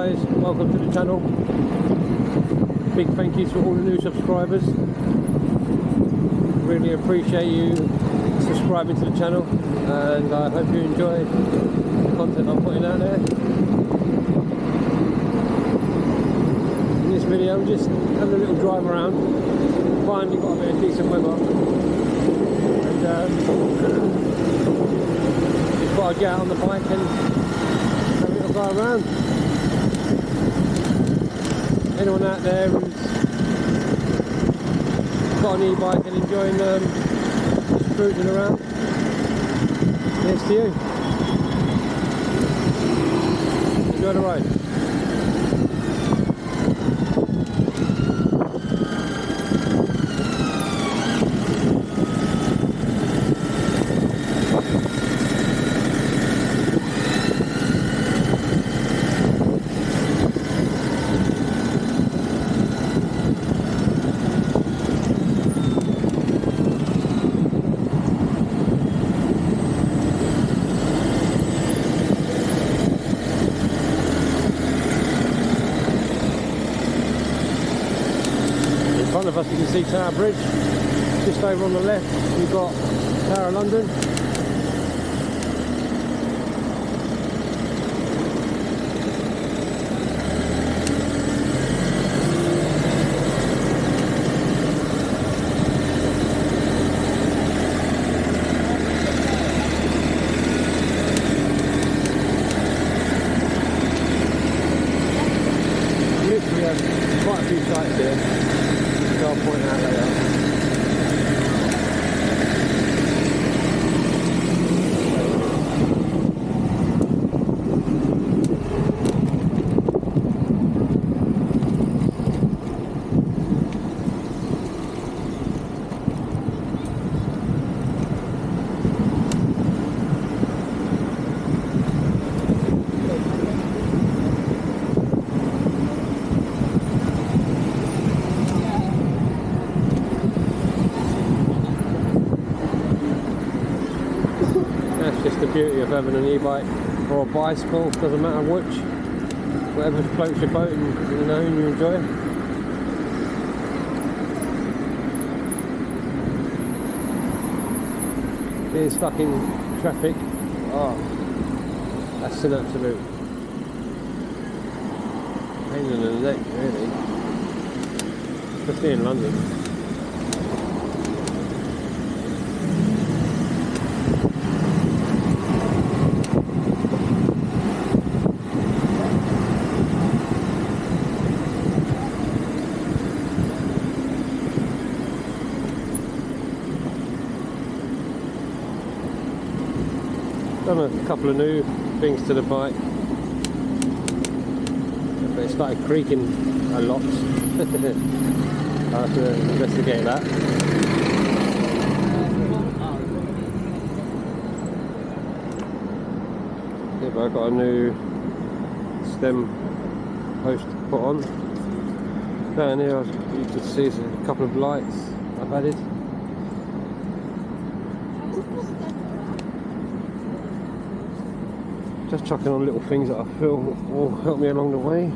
guys, welcome to the channel. Big thank you to all the new subscribers. Really appreciate you subscribing to the channel, and I hope you enjoy the content I'm putting out there. In this video I'm just having a little drive around. Finally got a bit of decent weather, and just thought I'd get out on the bike and have a little go around. Anyone out there who's got an e-bike and enjoying just cruising around, here's to you. Enjoy the ride. In front of us you can see Tower Bridge. Just over on the left we've got Tower of London. Literally have quite a few sites here. I'll point out later. That's just the beauty of having an e-bike or a bicycle, doesn't matter which, whatever floats your boat and you know and you enjoy. Being stuck in traffic, oh, that's an absolute pain in the neck really, especially in London. Done a couple of new things to the bike, but it started creaking a lot. I have to investigate that. Yeah, but I got a new stem post to put on. Down here you can see a couple of lights I've added. Just chucking on little things that I feel will help me along the way.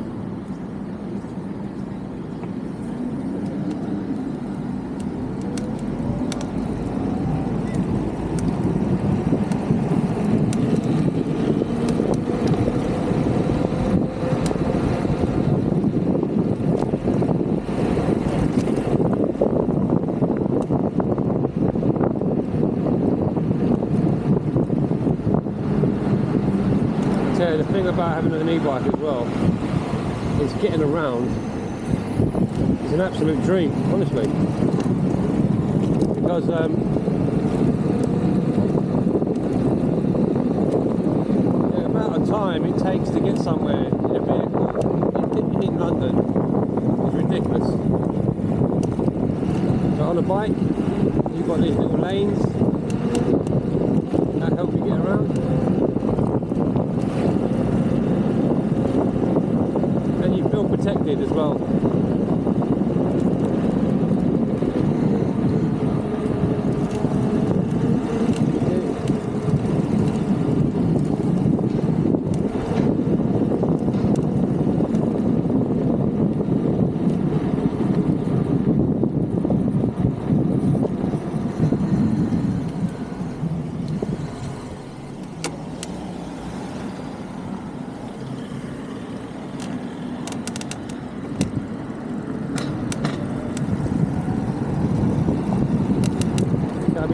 The thing about having an e-bike as well is getting around is an absolute dream, honestly, because the amount of time it takes to get somewhere in a vehicle in London is ridiculous. But on a bike you've got these little lanes that help you get around. And you feel protected as well.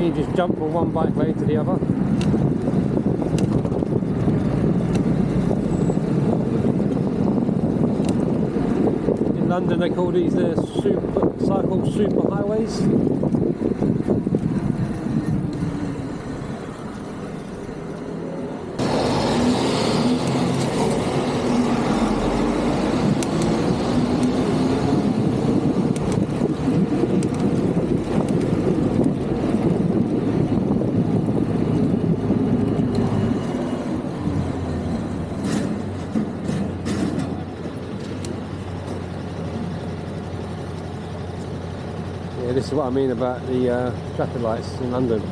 You just jump from one bike lane to the other. In London they call these the cycle super highways. Yeah, this is what I mean about the traffic lights in London.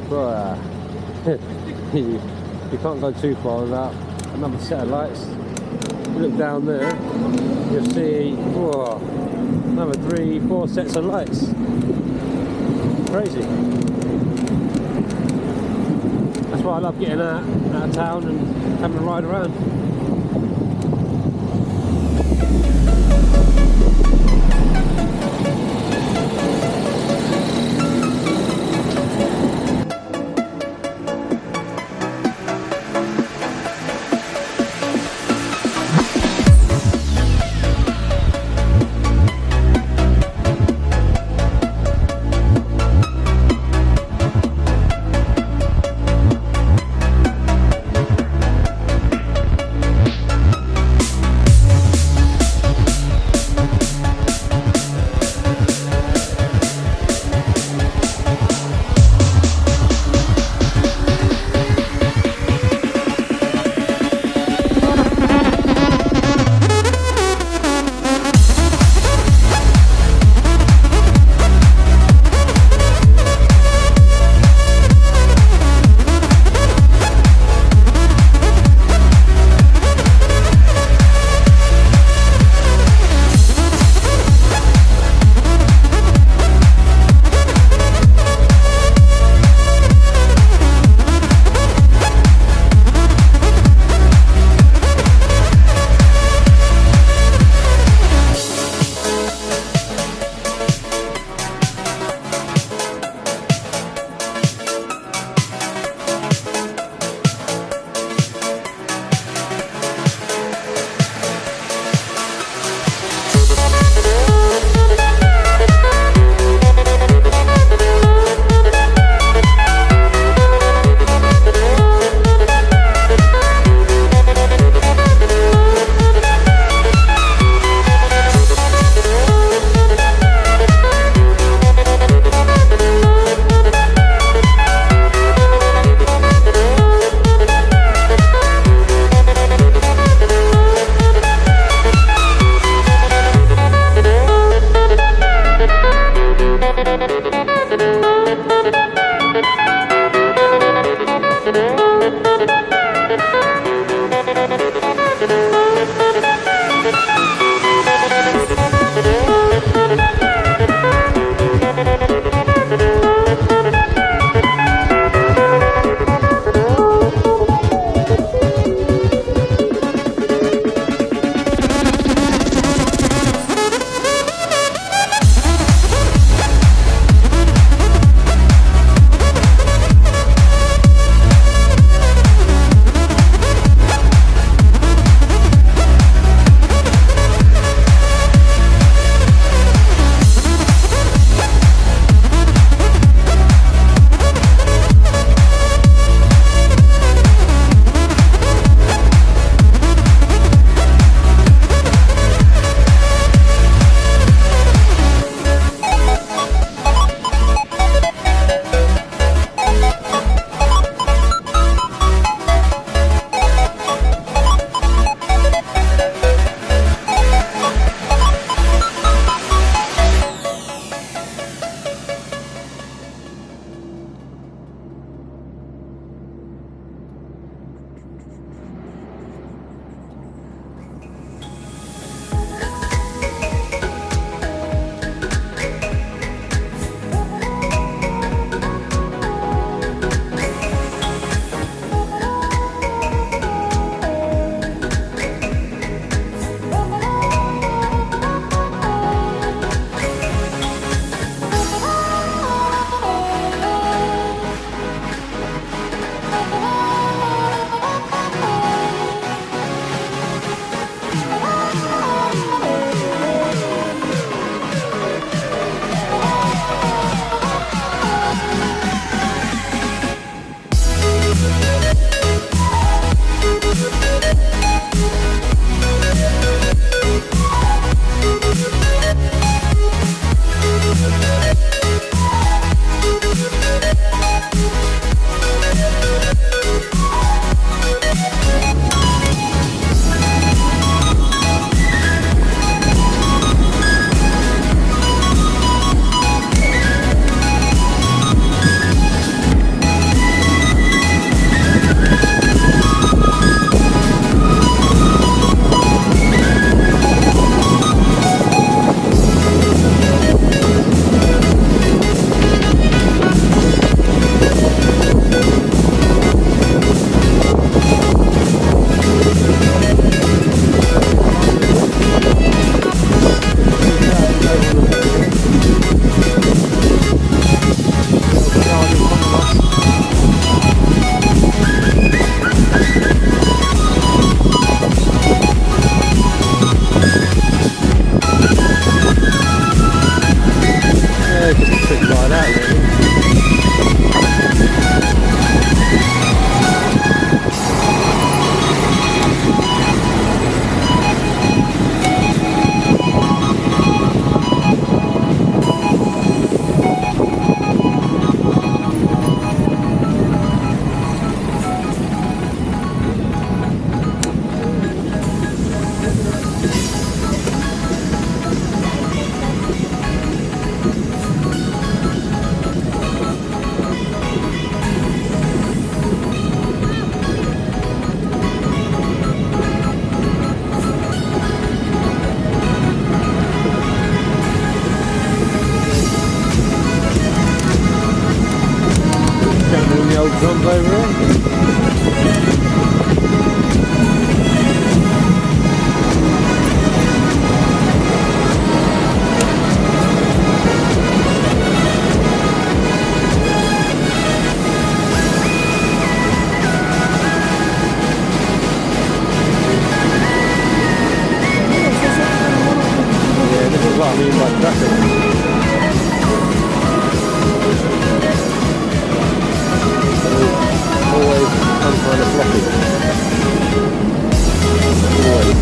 you can't go too far without another set of lights. You look down there, you'll see another 3-4 sets of lights. Crazy. That's why I love getting out of town and having a ride around. I mean by traffic. Always some kind of blockage. Always.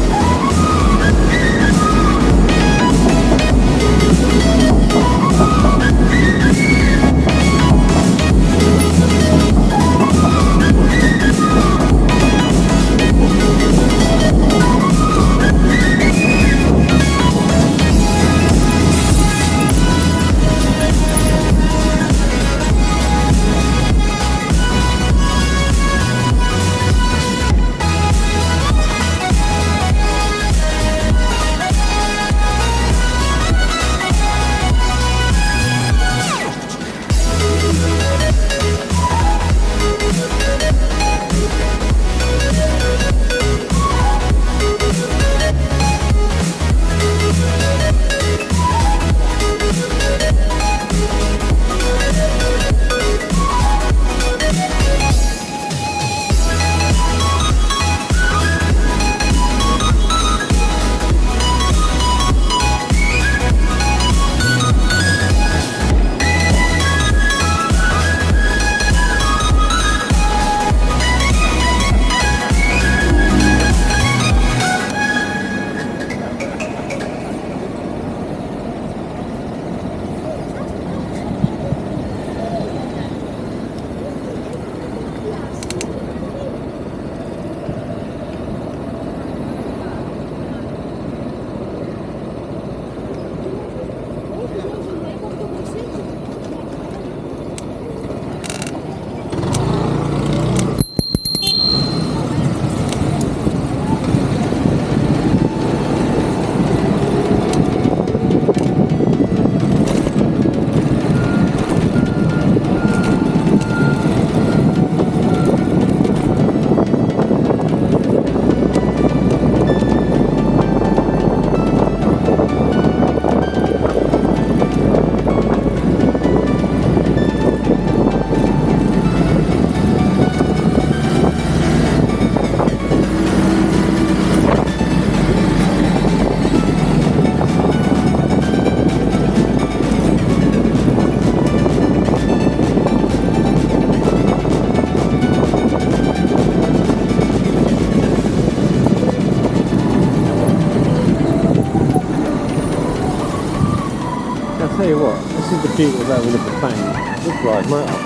Tell you what, this is the beauty of having a Bafang. This drive motor.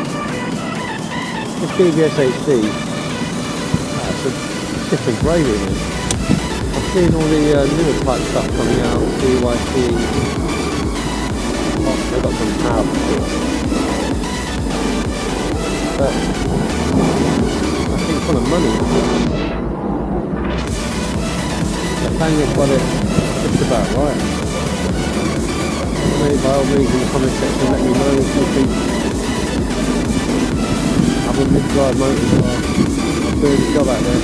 This Bbshd, that's a different gravy, man. I've seen all the newer type stuff coming out, BYC. Oh, they've got some power to it. But I think full of money. Bafang has got it just about right. By all means in the comment section let me know if you think other mid-drive motors are doing the job out there.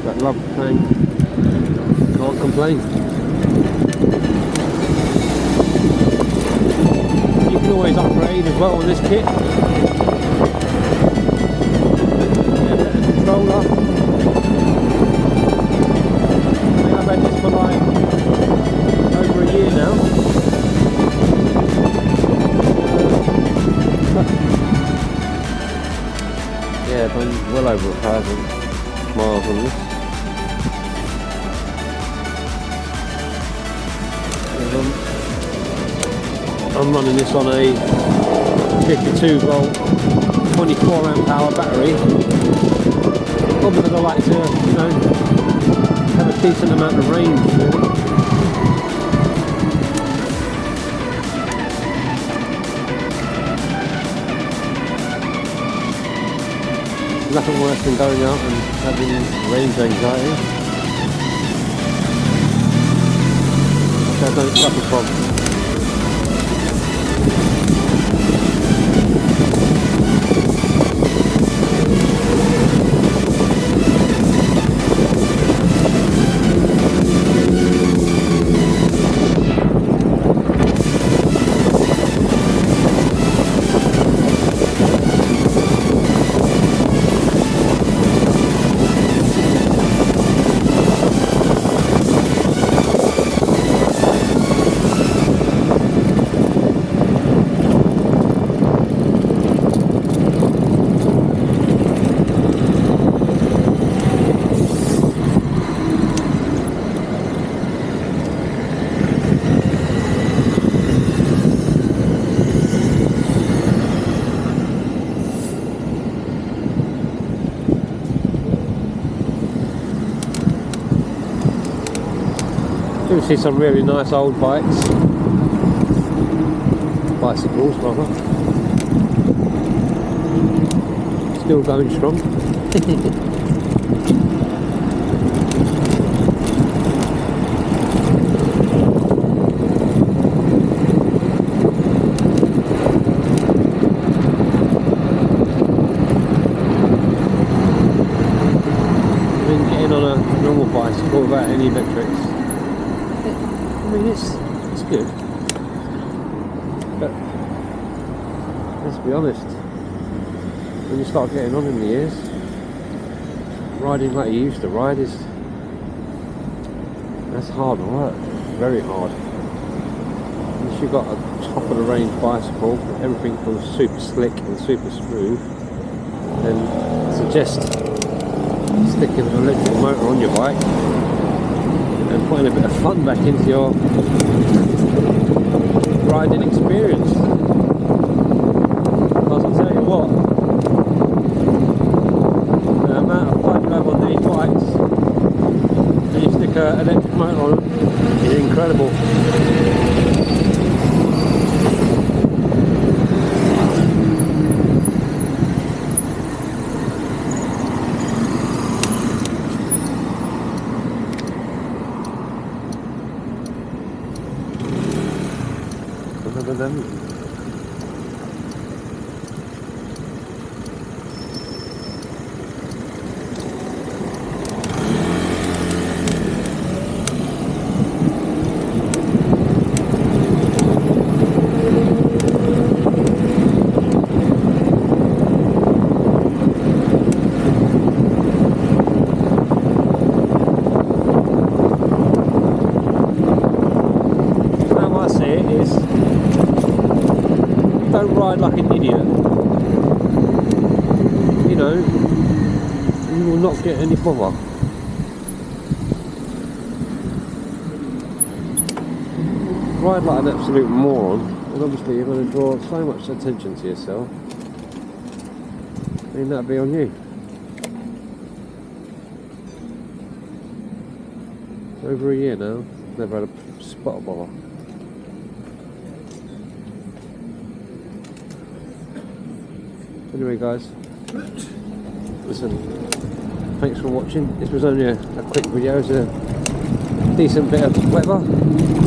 But love the thing, can't complain. You can always upgrade as well on this kit. Yeah, better controller. I think I've had this for like over a year now. Yeah, I've been well over 1,000 miles on this. I'm running this on a 52 volt 24 amp hour battery. Probably because I like to, you know, have a decent amount of range really. Nothing worse than going out and having range anxiety. Which I don't suffer from. do see some really nice old bikes, bicycles rather, still going strong. On a normal bicycle without any electrics, I mean it's good, but let's be honest, when you start getting on in the years, riding like you used to ride that's hard work, very hard. Unless you've got a top of the range bicycle, everything feels super slick and super smooth, then I suggest sticking an electric motor on your bike and putting a bit of fun back into your riding experience. Because I'll tell you what, the amount of fun you have on these bikes when you stick an electric motor on is incredible. Them. How I see it is, don't ride like an idiot, you know, you will not get any bother. Ride like an absolute moron, and obviously you're going to draw so much attention to yourself. I mean, that'll be on you. Over a year now, never had a spot of bother. Anyway guys, listen, thanks for watching. This was only a quick video. It was a decent bit of weather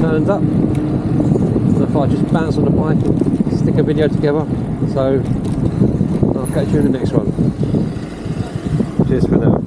turned up, and I thought I'd just bounce on the bike and stick a video together. So I'll catch you in the next one. Cheers for now.